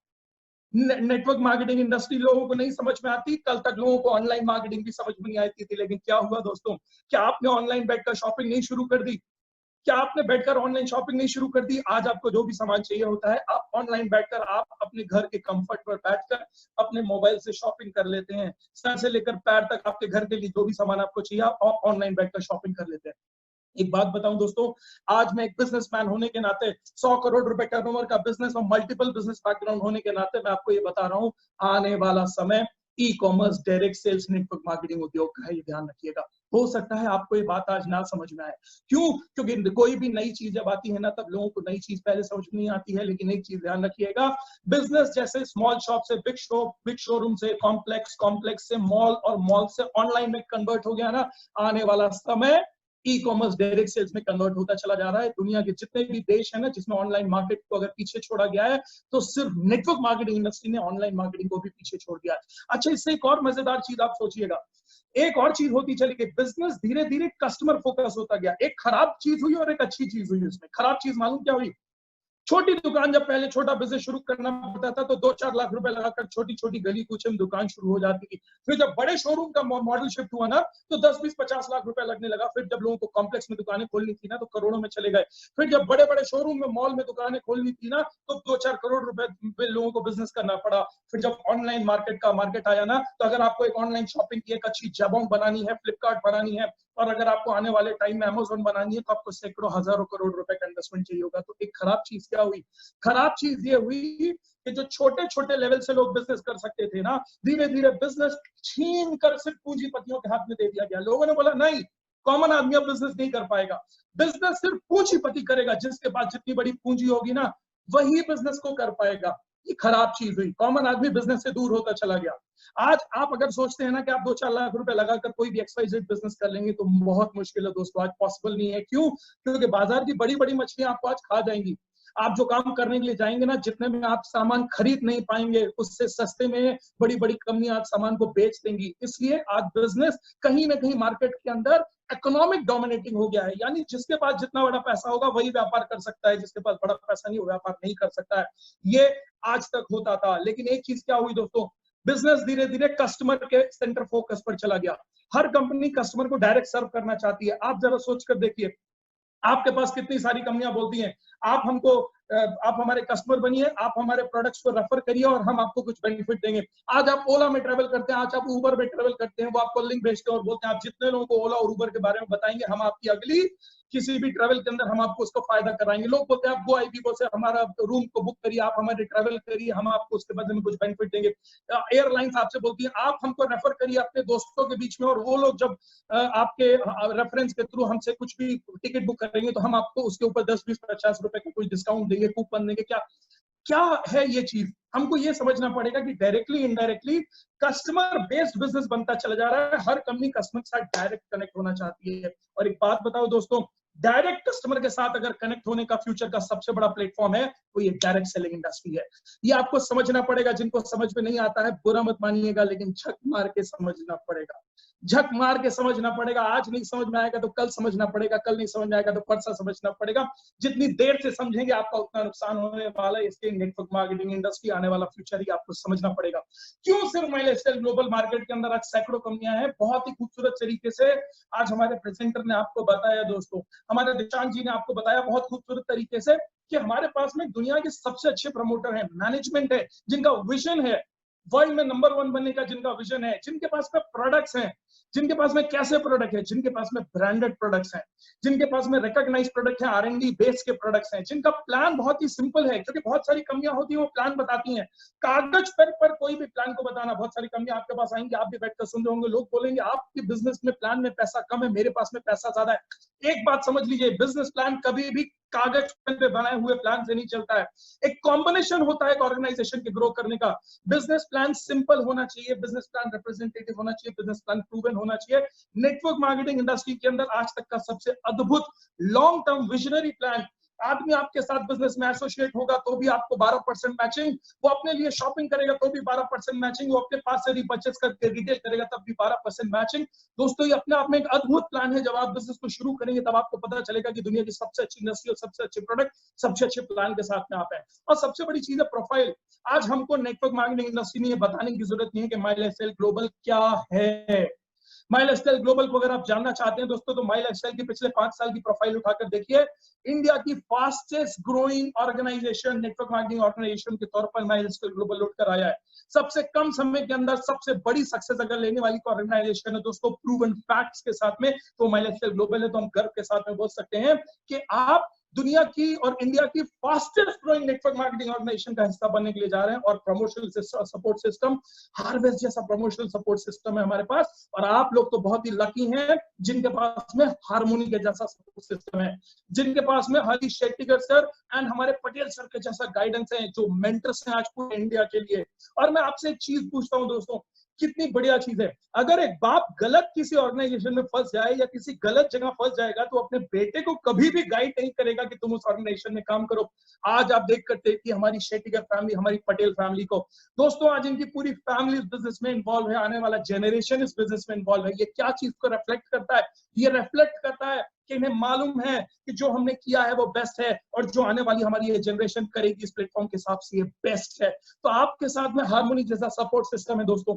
नेटवर्क मार्केटिंग इंडस्ट्री लोगों को नहीं समझ में आती, कल तक लोगों को ऑनलाइन मार्केटिंग भी समझ में नहीं आती थी। लेकिन क्या हुआ दोस्तों, क्या आपने ऑनलाइन बैठकर शॉपिंग नहीं शुरू कर दी? क्या आपने बैठकर ऑनलाइन शॉपिंग नहीं शुरू कर दी? आज आपको जो भी सामान चाहिए होता है आप ऑनलाइन बैठकर आप अपने घर के कंफर्ट पर बैठकर अपने मोबाइल से शॉपिंग कर लेते हैं। सर से लेकर पैर तक आपके घर के लिए जो भी सामान आपको चाहिए आप ऑनलाइन बैठकर शॉपिंग कर लेते हैं। एक बात बताऊं दोस्तों, आज मैं एक बिजनेसमैन होने के नाते 100 करोड़ रुपए टर्नओवर का बिजनेस और मल्टीपल बिजनेस बैकग्राउंड होने के नाते मैं आपको ये बता रहा हूं, आने वाला समय e commerce, direct sales, network marketing उद्योग का है, ये ध्यान रखिएगा। हो सकता है आपको ये बात आज ना समझ में आए। क्यों? क्योंकि कोई भी नई चीज जब आती है ना तब लोगों को नई चीज पहले समझ में नहीं आती है। लेकिन एक चीज ध्यान रखिएगा, बिजनेस जैसे स्मॉल शॉप से बिग शोरूम से कॉम्प्लेक्स, कॉम्प्लेक्स से मॉल और मॉल से ऑनलाइन में कन्वर्ट हो गया ना, आने वाला समय ई कॉमर्स डायरेक्ट सेल्स में कन्वर्ट होता चला जा रहा है। दुनिया के जितने भी देश है ना जिसमें ऑनलाइन मार्केट को अगर पीछे छोड़ा गया है तो सिर्फ नेटवर्क मार्केटिंग इंडस्ट्री ने ऑनलाइन मार्केटिंग को भी पीछे छोड़ दिया है। अच्छा इससे एक और मजेदार चीज आप सोचिएगा, एक और चीज होती चली गई, बिजनेस धीरे धीरे कस्टमर फोकस होता गया। एक खराब चीज हुई और एक अच्छी चीज हुई। इसमें खराब चीज मालूम क्या हुई? छोटी दुकान, जब पहले छोटा बिजनेस शुरू करना पड़ता था तो 2-4 लाख रुपए लगाकर छोटी छोटी गली कूचे में दुकान शुरू हो जाती थी। फिर जब बड़े शोरूम का मॉडल शिफ्ट हुआ ना तो 10-20-50 लाख रुपए लगने लगा। फिर जब लोगों को कॉम्प्लेक्स में दुकानें खोलनी थी ना तो करोड़ों में चले गए। फिर जब बड़े बड़े शोरूम में मॉल में दुकानें खोलनी थी ना तो 2-4 करोड़ रुपए में लोगों को बिजनेस करना पड़ा। फिर जब ऑनलाइन मार्केट आया ना तो अगर आपको एक ऑनलाइन शॉपिंग की एक अच्छी जबोंग बनानी है, फ्लिपकार्ट बनानी है और अगर आपको आने वाले टाइम में अमेज़न बनानी है तो आपको सैकड़ों हजारों करोड़ रुपए का इन्वेस्टमेंट चाहिए होगा। तो एक खराब चीज क्या हुई? खराब चीज ये हुई कि जो छोटे छोटे लेवल से लोग बिजनेस कर सकते थे ना, धीरे धीरे बिजनेस छीन कर सिर्फ पूंजीपतियों के हाथ में दे दिया गया। लोगों ने बोला नहीं, कॉमन आदमी अब बिजनेस नहीं कर पाएगा, बिजनेस सिर्फ पूंजीपति करेगा, जिसके पास जितनी बड़ी पूंजी होगी ना वही बिजनेस को कर पाएगा। ये खराब चीज हुई, कॉमन आदमी बिजनेस से दूर होता चला गया। आज आप अगर सोचते हैं ना कि आप 2-4 लाख रुपए लगाकर कोई भी XYZ बिजनेस कर लेंगे तो बहुत मुश्किल है दोस्तों, आज पॉसिबल नहीं है। क्यों? क्योंकि बाजार की बड़ी बड़ी मछलियां आपको आज खा जाएंगी। आप जो काम करने के लिए जाएंगे ना, जितने में आप सामान खरीद नहीं पाएंगे उससे सस्ते में बड़ी बड़ी कंपनियां आज सामान को बेच देंगी। इसलिए आज बिजनेस कहीं ना कहीं मार्केट के अंदर इकोनॉमिक डोमिनेटिंग हो गया है, यानी जिसके पास जितना बड़ा पैसा होगा वही व्यापार कर सकता है, जिसके पास बड़ा पैसा नहीं वो व्यापार नहीं कर सकता है। ये आज तक होता था, लेकिन एक चीज क्या हुई दोस्तों, बिजनेस धीरे धीरे कस्टमर के सेंटर फोकस पर चला गया। हर कंपनी कस्टमर को डायरेक्ट सर्व करना चाहती है। आप जरा सोच कर देखिए, आपके पास कितनी सारी कंपनियां बोलती हैं आप हमको आप हमारे कस्टमर बनिए, आप हमारे प्रोडक्ट्स को रेफर करिए और हम आपको कुछ बेनिफिट देंगे। आज आप ओला में ट्रेवल करते हैं, आज आप उबर में ट्रेवल करते हैं, वो आपको लिंक भेजते हैं और बोलते हैं आप जितने लोगों को ओला और उबर के बारे में बताएंगे हम आपकी अगली किसी भी ट्रेवल के अंदर हम आपको उसको फायदा कराएंगे। लोग बोलते हैं आप गो आईपीओ से हमारा रूम को बुक करिए, आप हमारे ट्रेवल करिए, हम आपको उसके बदले में कुछ बेनिफिट देंगे। एयरलाइंस आपसे बोलती है आप हमको रेफर करिए अपने दोस्तों के बीच में, और वो लोग जब आपके रेफरेंस के थ्रू हमसे कुछ भी टिकट बुक करेंगे तो हम आपको उसके ऊपर 10, 20, 50 रुपए का कुछ डिस्काउंट देंगे, कूपन देंगे। क्या क्या है ये चीज? हमको ये समझना पड़ेगा कि directly indirectly customer based business बनता चला जा रहा है। हर कंपनी कस्टमर के साथ डायरेक्ट कनेक्ट होना चाहती है। और एक बात बताओ दोस्तों, डायरेक्ट कस्टमर के साथ अगर कनेक्ट होने का फ्यूचर का सबसे बड़ा प्लेटफॉर्म है तो ये डायरेक्ट सेलिंग इंडस्ट्री है। ये आपको समझना पड़ेगा। जिनको समझ में नहीं आता है बुरा मत मानिएगा, लेकिन झक मार के समझना पड़ेगा, झक मार के समझना पड़ेगा। आज नहीं समझ में आएगा तो कल समझना पड़ेगा, कल नहीं समझ में आएगा तो परसों समझना पड़ेगा। जितनी देर से समझेंगे आपका उतना नुकसान होने वाला है। इसके नेटवर्क मार्केटिंग इंडस्ट्री आने वाला फ्यूचर ही आपको समझना पड़ेगा। क्यों सिर्फ माइलस्टाइल ग्लोबल मार्केट के अंदर आज सैकड़ों कंपनियां हैं। बहुत ही खूबसूरत तरीके से आज हमारे प्रेजेंटर ने आपको बताया दोस्तों, हमारे दिशांत जी ने आपको बताया बहुत खूबसूरत तरीके से कि हमारे पास में दुनिया के सबसे अच्छे प्रमोटर हैं, मैनेजमेंट है, जिनका विजन है वर्ल्ड में नंबर 1 बनने का, जिनका विजन है, जिनके पास में प्रोडक्ट्स हैं, जिनके पास में कैसे प्रोडक्ट है, जिनके पास में ब्रांडेड प्रोडक्ट्स हैं, जिनके पास में रिकॉग्नाइज प्रोडक्ट है, आर&डी बेस के प्रोडक्ट्स हैं, जिनका प्लान बहुत ही सिंपल है। क्योंकि बहुत सारी कंपनियां होती हैं वो प्लान बताती हैं, कागज पर कोई भी प्लान को बताना। बहुत सारी कंपनियां आपके पास आएंगी, आप भी बैठकर सुन रहे होंगे, लोग बोलेंगे आपके बिजनेस में प्लान में पैसा कम है, मेरे पास में पैसा ज्यादा है। एक बात समझ लीजिए, बिजनेस प्लान कभी भी कागज पे बनाए हुए प्लान से नहीं चलता है। एक कॉम्बिनेशन होता है एक ऑर्गेनाइजेशन के ग्रो करने का। बिजनेस प्लान सिंपल होना चाहिए, बिजनेस प्लान रिप्रेजेंटेटिव होना चाहिए, बिजनेस प्लान प्रूवन होना चाहिए। नेटवर्क मार्केटिंग इंडस्ट्री के अंदर आज तक का सबसे अद्भुत लॉन्ग टर्म विजनरी प्लान, आदमी आपके साथ बिजनेस में एसोसिएट होगा तो भी आपको 12% मैचिंग, वो अपने लिए शॉपिंग करेगा तो भी 12% मैचिंग, वो अपने पास से रिपर्चेस करके रिटेल करेगा तब भी 12% मैचिंग। दोस्तों ये अपने आप में एक अद्भुत प्लान है। जब आप बिजनेस को शुरू करेंगे तब आपको पता चलेगा कि दुनिया की सबसे अच्छी इंडस्ट्री और सबसे अच्छे प्रोडक्ट सबसे अच्छे प्लान के साथ में आप हैं। और सबसे बड़ी चीज है प्रोफाइल। आज हमको नेटवर्क मार्केटिंग इंडस्ट्री में ये बताने की जरूरत नहीं है कि माइलस्टाइल ग्लोबल क्या है। माइलस्टाइल ग्लोबल को अगर आप जानना चाहते हैं दोस्तों तो माइलस्टाइल की पिछले 5 साल की प्रोफाइल उठाकर देखिए। इंडिया की fastest growing organisation, network marketing organisation के तौर पर माइलस्टाइल ग्लोबल उठकर आया है। सबसे कम समय के अंदर सबसे बड़ी सक्सेस अगर लेने वाली ऑर्गेनाइजेशन है दोस्तों प्रूवन फैक्ट्स के साथ में, तो माइलस्टाइल ग्लोबल है। तो हम गर्व के साथ में बोल सकते हैं कि आप दुनिया की और इंडिया की fastest growing network marketing organisation का हिस्सा बनने के लिए जा रहे हैं। और प्रमोशनल सपोर्ट सिस्टम, हार्वेस्ट जैसा प्रमोशनल सपोर्ट सिस्टम है हमारे पास। और आप लोग तो बहुत ही लकी हैं जिनके पास में हार्मोनी के जैसा सपोर्ट सिस्टम है, जिनके पास में हरीश शेट्टीकर सर एंड हमारे पटेल सर के जैसा गाइडेंस है, जो मेंटर्स हैं आज पूरे इंडिया के लिए। और मैं आपसे एक चीज पूछता हूं दोस्तों, कितनी बढ़िया चीज है, अगर एक बाप गलत किसी ऑर्गेनाइजेशन में फंस जाए या किसी गलत जगह फंस जाएगा तो अपने बेटे को कभी भी गाइड नहीं करेगा कि तुम उस ऑर्गेनाइजेशन में काम करो। आज आप देख करते कि हमारी शेट्टीकर फैमिली, हमारी पटेल फैमिली को दोस्तों आज इनकी पूरी फैमिली इस बिजनेस में इन्वॉल्व है, आने वाला जनरेशन इस बिजनेस में इन्वॉल्व है। ये क्या चीज को रिफ्लेक्ट करता है? ये रिफ्लेक्ट करता है कि इन्हें मालूम है कि जो हमने किया है वो बेस्ट है और जो आने वाली हमारी ये जनरेशन करेगी इस प्लेटफॉर्म के हिसाब से ये बेस्ट है। तो आपके साथ में हार्मोनी जैसा सपोर्ट सिस्टम है दोस्तों।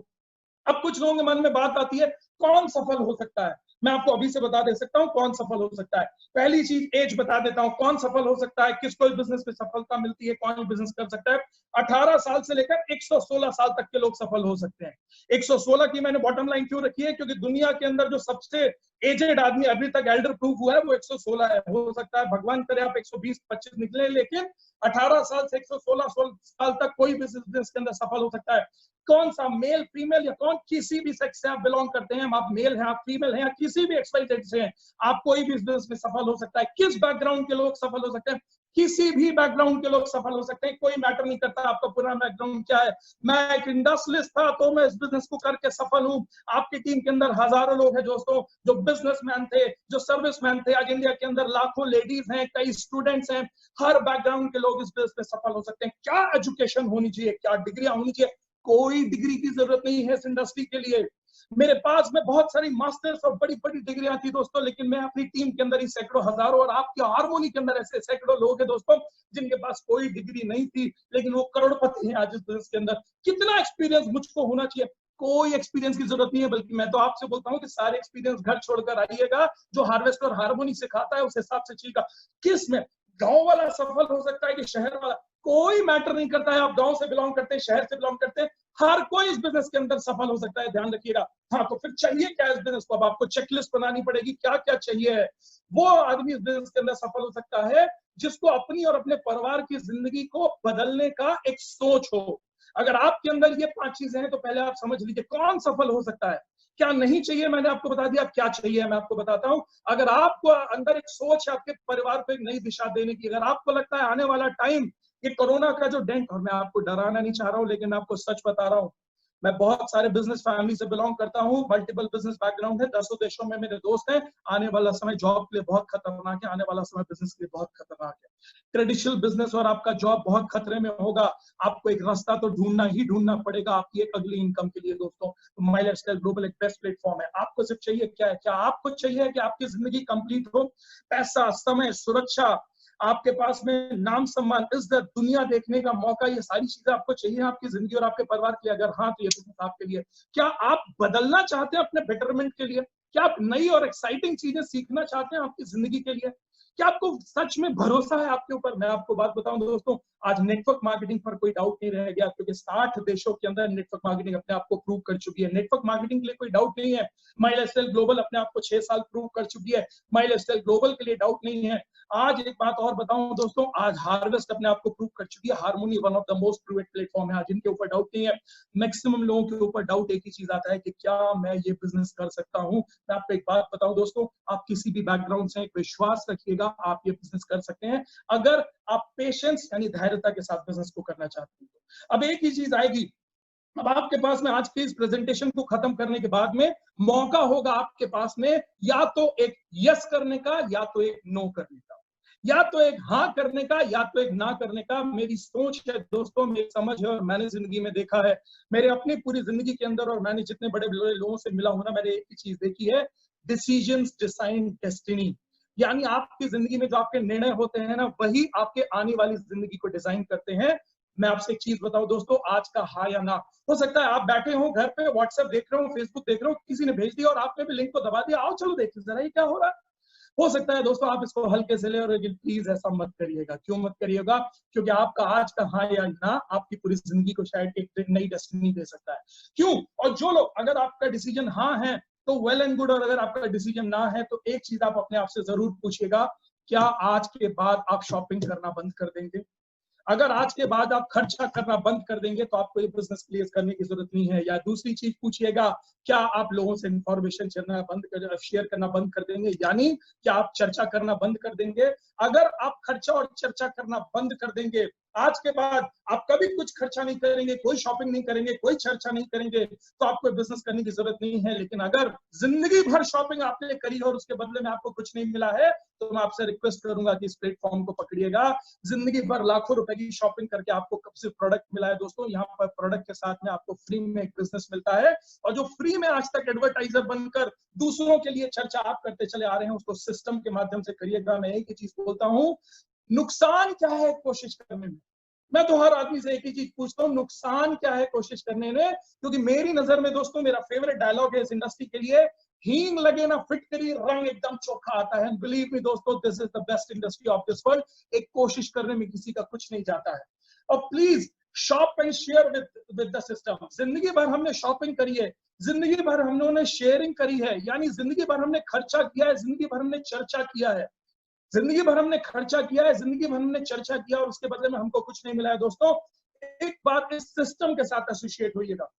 अब कुछ लोगों के मन में बात आती है कौन सफल हो सकता है? मैं आपको अभी से बता दे सकता हूं कौन सफल हो सकता है। पहली चीज एज बता देता हूं, कौन सफल हो सकता है, किसको इस बिजनेस में सफलता मिलती है, कौन बिजनेस कर सकता है। 18 साल से लेकर 116 साल तक के लोग सफल हो सकते हैं। 116 की मैंने बॉटम लाइन क्यों रखी है? क्योंकि दुनिया के अंदर जो सबसे एजेड आदमी अभी तक एल्डर प्रूफ हुआ है वो 116 है। हो सकता है भगवान करे आप 120-25 निकले, लेकिन 18 साल से 116 साल तक कोई भी बिजनेस के अंदर सफल हो सकता है। कौन सा, मेल फीमेल या कौन, किसी भी सेक्स से आप बिलोंग करते हैं, आप मेल हैं, आप फीमेल हैं, या किसी भी XYZ से हैं, आप कोई भी बिजनेस में सफल हो सकता है। किस बैकग्राउंड के लोग सफल हो सकते हैं? किसी भी बैकग्राउंड के लोग सफल हो सकते हैं, कोई मैटर नहीं करता आपका पुराना बैकग्राउंड क्या है। मैं एक इंडस्ट्रियलिस्ट था तो मैं इस बिजनेस को करके सफल हूं। आपकी टीम के अंदर हजारों लोग हैं दोस्तों जो बिजनेसमैन थे, जो सर्विसमैन थे। आज इंडिया के अंदर लाखों लेडीज हैं, कई स्टूडेंट्स हैं, हर बैकग्राउंड के लोग इस बिजनेस में सफल हो सकते हैं। क्या एजुकेशन होनी चाहिए, क्या डिग्रियां होनी चाहिए? कोई डिग्री की जरूरत नहीं है इस इंडस्ट्री के लिए। मेरे पास में बहुत सारी मास्टर्स और बड़ी बड़ी डिग्रियां थी दोस्तों, लेकिन मैं अपनी टीम के अंदर ही सैकड़ों हजारों, और आपके हार्मोनी के अंदर ऐसे सैकड़ों लोग हैं दोस्तों जिनके पास कोई डिग्री नहीं थी, लेकिन वो करोड़पति हैं आज इस बिजनेस के अंदर। कितना एक्सपीरियंस मुझको होना चाहिए? कोई एक्सपीरियंस की जरूरत नहीं है, बल्कि मैं तो आपसे बोलता हूँ कि सारे एक्सपीरियंस घर छोड़कर आइएगा। जो हार्वेस्ट और हार्मोनी सिखाता है उस हिसाब से चाहिएगा। किस में गांव वाला सफल हो सकता है कि शहर वाला, कोई मैटर नहीं करता है। आप गांव से बिलोंग करते हैं, शहर से बिलोंग करते हैं, हर कोई इस बिजनेस के अंदर सफल हो सकता है, ध्यान रखिएगा। हाँ, तो फिर चाहिए क्या इस बिजनेस को? अब आपको चेकलिस्ट बनानी पड़ेगी, क्या क्या चाहिए है। वो आदमी इस बिजनेस के अंदर सफल हो सकता है जिसको अपनी और अपने परिवार की जिंदगी को बदलने का एक सोच हो। अगर आपके अंदर ये 5 चीजें हैं तो पहले आप समझ लीजिए कौन सफल हो सकता है। क्या नहीं चाहिए मैंने आपको बता दिया, क्या चाहिए मैं आपको बताता हूं। अगर आपको अंदर एक सोच है आपके परिवार को एक नई दिशा देने की, अगर आपको लगता है आने वाला टाइम, ये कोरोना का जो डेंट, और मैं आपको डराना नहीं चाह रहा हूं लेकिन मैं आपको सच बता रहा हूं, मैं बहुत सारे बिजनेस फैमिली से बिलोंग करता हूं, मल्टीपल बिजनेस बैकग्राउंड है, 10 देशों में मेरे दोस्त हैं। आने वाला समय जॉब के लिए बहुत खतरनाक है, आने वाला समय बिजनेस के लिए बहुत खतरनाक है। ट्रेडिशनल बिजनेस और आपका जॉब बहुत खतरे में होगा। आपको एक रास्ता तो ढूंढना ही ढूंढना पड़ेगा आपकी एक अगली इनकम के लिए दोस्तों। तो माई लाइफस्टाइल ग्लोबल एक बेस्ट प्लेटफॉर्म है। आपको सिर्फ चाहिए क्या है? क्या आपको चाहिए कि आपकी जिंदगी कंप्लीट हो? पैसा, समय, सुरक्षा, आपके पास में नाम, सम्मान, इज्जत, दुनिया देखने का मौका, ये सारी चीजें आपको चाहिए आपकी जिंदगी और आपके परिवार के लिए? अगर हाँ, तो ये बिजनेस आपके लिए। क्या आप बदलना चाहते हैं अपने बेटरमेंट के लिए? क्या आप नई और एक्साइटिंग चीजें सीखना चाहते हैं आपकी जिंदगी के लिए? क्या आपको सच में भरोसा है आपके ऊपर? मैं आपको बात बताऊं दोस्तों, आज नेटवर्क मार्केटिंग पर कोई डाउट नहीं रह गया, क्योंकि 60 देशों के अंदर नेटवर्क मार्केटिंग अपने आप को प्रूव कर चुकी है। नेटवर्क मार्केटिंग के लिए कोई डाउट नहीं है। माई लाइफस्टाइल ग्लोबल अपने आप को 6 साल प्रूव कर चुकी है। माई लाइफस्टाइल ग्लोबल के लिए डाउट नहीं है। आज एक बात और बताऊं दोस्तों, आज हार्वेस्ट अपने आप को प्रूव कर चुकी है। Harmony one of the most proved platform है आज, इनके ऊपर डाउट नहीं है। मैक्सिमम लोगों के ऊपर डाउट एक ही चीज आता है कि क्या मैं ये बिजनेस कर सकता हूं। मैं आपको एक बात बताऊं दोस्तों, आप किसी भी बैकग्राउंड से एक विश्वास रखिएगा, आप ये बिजनेस कर सकते हैं अगर आप पेशेंस यानी धैर्यता के साथ बिजनेस को करना चाहते हैं। अब एक ही चीज आएगी, अब आपके पास में आज की इस प्रेजेंटेशन को खत्म करने के बाद में मौका होगा आपके पास में या तो एक यस करने का, या तो एक नो करने का, या तो एक हाँ करने का, या तो एक ना करने का। मेरी सोच है दोस्तों, मेरी समझ है, और मैंने जिंदगी में देखा है, मेरे अपनी पूरी जिंदगी के अंदर, और मैंने जितने बड़े बड़े लोगों से मिला हूं ना, मैंने एक ही चीज देखी है, डिसीजंस डिसाइड डेस्टिनी। यानी आपकी जिंदगी में जो आपके निर्णय होते हैं ना, वही आपके आने वाली जिंदगी को डिजाइन करते हैं। मैं आपसे एक चीज बताऊं दोस्तों, आज का हाँ या ना, हो सकता है आप बैठे हो घर पे, व्हाट्सएप देख रहे हो, फेसबुक देख रहे हो, किसी ने भेज दिया और आपने भी लिंक को दबा दिया, आओ चलो देखिए जरा ये क्या हो रहा है। हो सकता है दोस्तों आप इसको हल्के से ले, और लेकिन प्लीज ऐसा मत करिएगा। क्यों मत करिएगा? क्योंकि आपका आज का हाँ या ना आपकी पूरी जिंदगी को शायद एक नई डेस्टिनी दे सकता है। क्यों? और जो लोग, अगर आपका डिसीजन हाँ है तो वेल एंड गुड, और अगर आपका डिसीजन ना है तो एक चीज आप अपने आप से जरूर पूछिएगा, क्या आज के बाद आप शॉपिंग करना बंद कर देंगे? अगर आज के बाद आप खर्चा करना बंद कर देंगे तो आपको ये बिजनेस क्लियर करने की जरूरत नहीं है। या दूसरी चीज पूछिएगा, क्या आप लोगों से इंफॉर्मेशन शेयर करना बंद कर देंगे? यानी क्या आप चर्चा करना बंद कर देंगे? अगर आप खर्चा और चर्चा करना बंद कर देंगे, आज के बाद आप कभी कुछ खर्चा नहीं करेंगे, कोई शॉपिंग नहीं करेंगे, कोई चर्चा नहीं करेंगे, तो आपको बिजनेस करने की जरूरत नहीं है। लेकिन अगर जिंदगी भर शॉपिंग आपने करी और उसके बदले में आपको कुछ नहीं मिला है, तो मैं आपसे रिक्वेस्ट करूंगा कि इस प्लेटफॉर्म को पकड़िएगा। जिंदगी भर लाखों रुपए की शॉपिंग करके आपको कब से प्रोडक्ट मिला है दोस्तों? यहाँ पर प्रोडक्ट के साथ में आपको फ्री में एक बिजनेस मिलता है, और जो फ्री में आज तक एडवर्टाइजर बनकर दूसरों के लिए चर्चा आप करते चले आ रहे हैं, उसको सिस्टम के माध्यम से करिएगा। मैं एक ही चीज बोलता हूँ, नुकसान क्या है कोशिश करने में? मैं तो हर आदमी से एक ही चीज पूछता हूँ, नुकसान क्या है कोशिश करने में? क्योंकि मेरी नजर में दोस्तों, मेरा फेवरेट डायलॉग है इस इंडस्ट्री के लिए, हींग लगे ना फिटकरी, रंग एकदम चोखा आता है। बिलीव मी दोस्तों, this is the best industry of this world. एक कोशिश करने में किसी का कुछ नहीं जाता है। और please shop and share with the system. जिंदगी भर हमने शॉपिंग करी है, जिंदगी भर हमने शेयरिंग करी है, यानी जिंदगी भर हमने खर्चा किया है, जिंदगी भर हमने चर्चा किया है, जिंदगी भर हमने खर्चा किया है, जिंदगी भर हमने चर्चा किया, और उसके बदले में हमको कुछ नहीं मिला है दोस्तों। एक बार इस सिस्टम के साथ एसोसिएट होइएगा।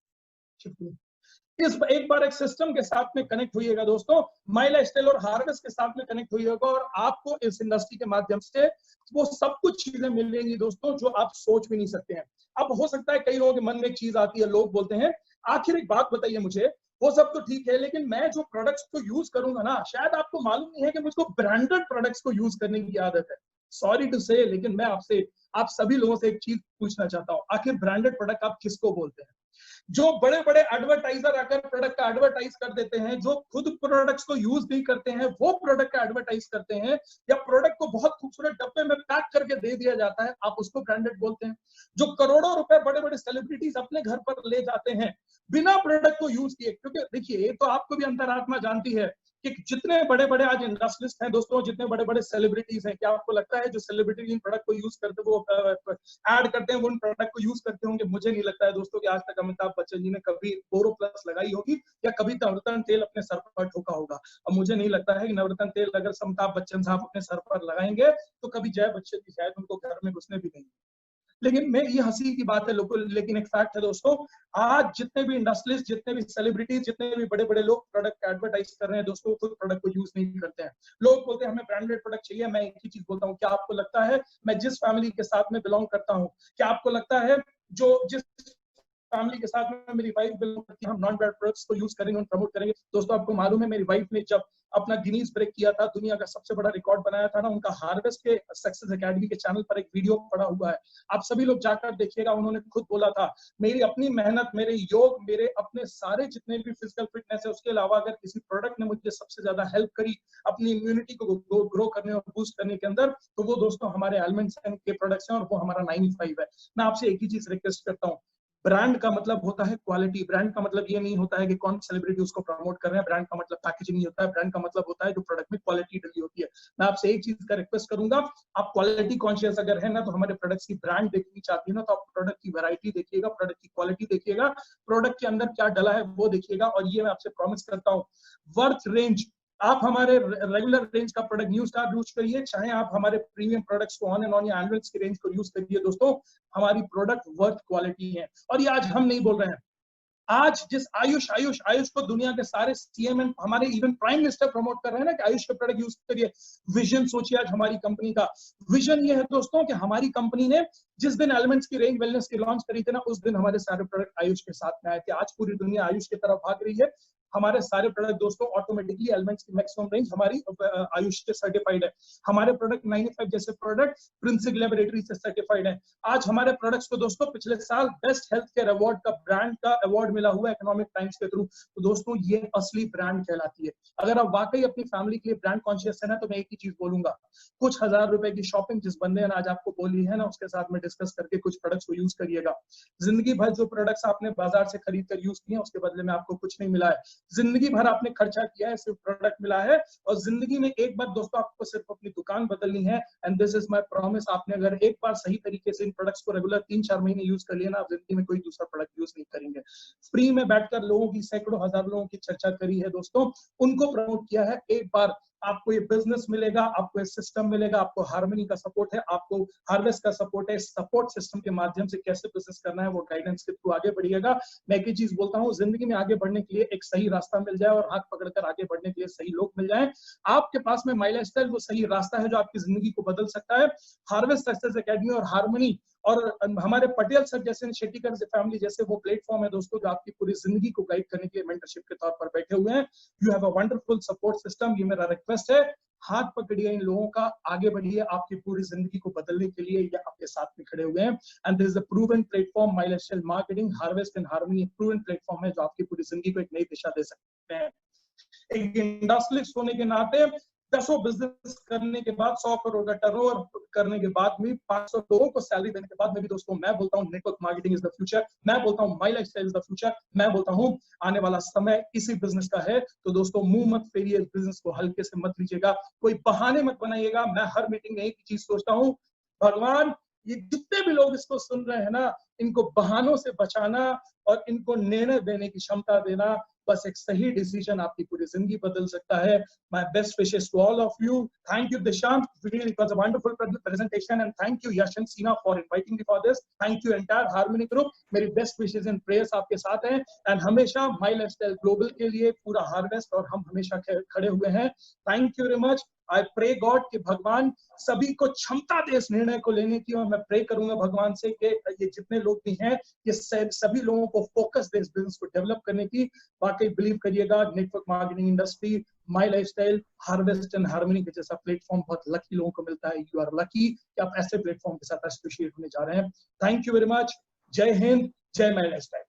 इस एक बार एक सिस्टम के साथ में कनेक्ट हुईएगा दोस्तों, माई लाइफस्टाइल और हार्वेस्ट के साथ में कनेक्ट हुईएगा और आपको इस इंडस्ट्री के माध्यम से वो सब कुछ चीजें मिलेंगी दोस्तों जो आप सोच भी नहीं सकते हैं। अब हो सकता है कई लोगों के मन में एक चीज आती है, लोग बोलते हैं आखिर एक बात बताइए मुझे, वो सब तो ठीक है लेकिन मैं जो प्रोडक्ट्स को यूज करूंगा ना, शायद आपको मालूम नहीं है कि मुझको ब्रांडेड प्रोडक्ट्स को यूज करने की आदत है। सॉरी टू से, लेकिन मैं आपसे, आप सभी लोगों से एक चीज पूछना चाहता हूं, आखिर ब्रांडेड प्रोडक्ट आप किसको बोलते हैं? जो बड़े बड़े एडवर्टाइजर आकर प्रोडक्ट का एडवर्टाइज कर देते हैं, जो खुद प्रोडक्ट्स को यूज नहीं करते हैं वो प्रोडक्ट का एडवर्टाइज करते हैं, या प्रोडक्ट को बहुत खूबसूरत डब्बे में पैक करके दे दिया जाता है, आप उसको ब्रांडेड बोलते हैं। जो करोड़ों रुपए बड़े बड़े सेलिब्रिटीज अपने घर पर ले जाते हैं बिना प्रोडक्ट को यूज किए, क्योंकि देखिए ये तो आपको भी अंतरात्मा जानती है कि जितने बड़े बड़े आज इंडस्ट्रियलिस्ट हैं दोस्तों, जितने बड़े बड़े सेलिब्रिटीज हैं, क्या आपको लगता है जो सेलिब्रिटी इन प्रोडक्ट को यूज करते वो ऐड करते हैं वो उन प्रोडक्ट को यूज करते होंगे? मुझे नहीं लगता है दोस्तों कि आज तक अमिताभ बच्चन जी ने कभी बोरो प्लस लगाई होगी या कभी नवरत्न तेल अपने सर पर ठोका होगा। और मुझे नहीं लगता है कि नवरत्न तेल अगर अमिताभ बच्चन साहब अपने सर पर लगाएंगे तो कभी जय बच्चन जी शायद उनको घर में घुसने भी नहीं। लेकिन मैं, ये हंसी की बात है लोगों, लेकिन एक फैक्ट है दोस्तों, आज जितने भी इंडस्ट्रियलिस्ट, जितने भी सेलिब्रिटीज, जितने भी बड़े बड़े लोग प्रोडक्ट का एडवर्टाइज कर रहे हैं दोस्तों, खुद प्रोडक्ट को यूज नहीं करते हैं। लोग बोलते हैं हमें ब्रांडेड प्रोडक्ट चाहिए। मैं एक ही चीज बोलता हूँ, क्या आपको लगता है, मैं जिस फैमिली के साथ में बिलोंग करता हूँ, क्या आपको लगता है जो जिस फैमिली के साथ में मेरी वाइफ बिलोंग करती है, हम नॉन ब्रांड प्रोडक्ट्स को यूज करेंगे और प्रमोट करेंगे? दोस्तों आपको मालूम है मेरी वाइफ ने जब अपना गिनीज ब्रेक किया था, दुनिया का सबसे बड़ा रिकॉर्ड बनाया था ना, उनका हार्वेस्ट के सक्सेस एकेडमी के चैनल पर एक वीडियो पड़ा हुआ है, आप सभी लोग जाकर देखिएगा। उन्होंने खुद बोला था, मेरी अपनी मेहनत, मेरे योग, मेरे अपने सारे जितने भी फिजिकल फिटनेस है, उसके अलावा अगर किसी प्रोडक्ट ने मुझे सबसे ज्यादा हेल्प करी अपनी इम्यूनिटी को ग्रो करने और बूस्ट करने के अंदर, तो वो दोस्तों हमारे एलिमेंट्स के प्रोडक्ट्स हैं और वो हमारा 95 है। मैं आपसे एक ही चीज रिक्वेस्ट करता हूँ, ब्रांड का मतलब होता है क्वालिटी। ब्रांड का मतलब ये नहीं होता है कि कौन सेलिब्रिटी उसको प्रमोट कर रहे हैं। ब्रांड का मतलब पैकेजिंग नहीं होता है। ब्रांड का मतलब होता है जो प्रोडक्ट में क्वालिटी डली होती है। मैं आपसे एक चीज का रिक्वेस्ट करूंगा, आप क्वालिटी कॉन्शियस अगर है ना, तो हमारे प्रोडक्ट्स की ब्रांड देखनी चाहती है ना, तो आप प्रोडक्ट की वैरायटी देखिएगा, प्रोडक्ट की क्वालिटी देखिएगा, प्रोडक्ट के अंदर क्या डला है वो देखिएगा। और ये मैं आपसे प्रॉमिस करता हूँ, वर्थ रेंज, आप हमारे रेगुलर रेंज का प्रोडक्ट न्यू स्टार यूज करिए, चाहे आप हमारे प्रीमियम प्रोडक्ट्स को ऑन एंड ऑन या एनुअल्स की रेंज को यूज करिए दोस्तों, हमारी प्रोडक्ट वर्थ क्वालिटी है। और ये आज हम नहीं बोल रहे हैं, आज जिस आयुष आयुष आयुष को दुनिया के सारे सीएम एंड हमारे इवन प्राइम मिनिस्टर प्रमोट कर रहे हैं ना कि आयुष के प्रोडक्ट यूज करिए, विजन सोचिए आज हमारी कंपनी का। विजन ये है दोस्तों कि हमारी कंपनी ने जिस दिन एलिमेंट्स की रेंज वेलनेस की लॉन्च करी थी ना, उस दिन हमारे सारे प्रोडक्ट आयुष के साथ में आए थे। आज पूरी दुनिया आयुष की तरफ भाग रही है। हमारे सारे प्रोडक्ट दोस्तों ऑटोमेटिकली एलिमेंट्स की मैक्सिमम रेंज हमारी आयुष से सर्टिफाइड है। हमारे प्रोडक्ट 95 जैसे प्रोडक्ट प्रिंसिक लेबोरेटरी से सर्टिफाइड है। आज हमारे प्रोडक्ट्स को दोस्तों पिछले साल बेस्ट हेल्थ केयर अवार्ड का ब्रांड का अवार्ड मिला हुआ है इकोनॉमिक टाइम्स के थ्रू। तो दोस्तों ये असली ब्रांड कहलाती है। अगर आप वाकई अपनी फैमिली के लिए ब्रांड कॉन्शियस है ना, तो मैं एक ही चीज बोलूंगा, कुछ हजार रुपए की शॉपिंग जिस बंदे ने आज आपको बोली है ना, उसके साथ में डिस्कस करके कुछ प्रोडक्ट्स को यूज करिएगा। जिंदगी भर जो प्रोडक्ट्स आपने बाजार से खरीद कर यूज किए, उसके बदले में आपको कुछ नहीं मिला है। जिंदगी भर आपने खर्चा किया है, सिर्फ प्रोडक्ट मिला है। और जिंदगी में एक बार दोस्तों आपको सिर्फ अपनी दुकान बदलनी है, and this is my promise. आपने अगर एक बार सही तरीके से इन प्रोडक्ट्स को रेगुलर 3-4 महीने यूज कर लिया ना, आप जिंदगी में कोई दूसरा प्रोडक्ट यूज नहीं करेंगे। फ्री में बैठकर लोगों की, सैकड़ों हजार लोगों की चर्चा करी है दोस्तों, उनको प्रमोट किया है। एक बार आपको ये बिजनेस मिलेगा, आपको ये सिस्टम मिलेगा, आपको हार्मनी का सपोर्ट है, आपको हार्वेस्ट का सपोर्ट है। सपोर्ट सिस्टम के माध्यम से कैसे बिजनेस करना है वो गाइडेंस के थ्रू आगे बढ़िएगा। मैं एक ही चीज बोलता हूँ, जिंदगी में आगे बढ़ने के लिए एक सही रास्ता मिल जाए और हाथ पकड़कर आगे बढ़ने के लिए सही लोग मिल जाएं। आपके पास में माई लाइफस्टाइल वो सही रास्ता है जो आपकी जिंदगी को बदल सकता है। हार्वेस्ट सक्सेस एकेडमी और हार्मनी और हमारे पटेल सर जैसे, शेट्टीकर फैमिली जैसे वो प्लेटफॉर्म है दोस्तों जो आपकी पूरी जिंदगी को गाइड करने के लिए मेंटरशिप के तौर पर बैठे हुए हैं। You have a wonderful support system. ये मेरा रिक्वेस्ट है, हाथ पकड़िए इन लोगों का, आगे बढ़िए। आपकी पूरी जिंदगी को बदलने के लिए ये आपके साथ में खड़े हुए हैं। And this is a proven platform, my lifestyle marketing, harvest and harmony proven platform है जो आपकी पूरी जिंदगी को एक नई दिशा दे सकते हैं। एक इंडस्ट्रियलिस्ट होने के नाते 10 बिजनेस करने के बाद, 100 करोड़ का टर्नओवर करने के बाद भी, 500 लोगों को सैलरी देने के बाद में भी दोस्तों मैं बोलता हूँ network marketing is the future. मैं बोलता हूँ माई लाइफस्टाइल इज द फ्यूचर। मैं बोलता हूँ आने वाला समय इसी बिजनेस का है। तो दोस्तों मुंह मत फेरिए, इस बिजनेस को हल्के से मत लीजिएगा, कोई बहाने मत बनाइएगा। मैं हर मीटिंग में एक ही चीज सोचता हूँ, भगवान ये जितने भी लोग इसको सुन रहे हैं ना, इनको बहानों से बचाना और इनको निर्णय देने की क्षमता देना। बस एक सही डिसीजन आपकी पूरी जिंदगी बदल सकता है। My best wishes to all of you. Thank you Dishant, really it was a wonderful presentation and thank you Yash and Sina for inviting me for this. Thank you entire Harmony group. मेरी best wishes and prayers आपके साथ हैं and हमेशा my lifestyle global के लिए पूरा harvest और हम हमेशा खड़े हुए हैं। Thank you very much. I pray God कि भगवान सभी को क्षमता दे इस निर्णय को लेने की, और मैं प्रे करूंगा भगवान से कि ये जितने लोग भी हैं ये सभी लोगों को फोकस दे इस बिजनेस को डेवलप करने की। वाकई बिलीव करिएगा, network marketing industry, my lifestyle, harvest and harmony के जैसा प्लेटफॉर्म बहुत लकी लोगों को मिलता है। यू आर लकी कि आप ऐसे प्लेटफॉर्म के साथ एसोसिएट होने जा रहे हैं। Thank you very much. जय हिंद, जय माय लाइफस्टाइल।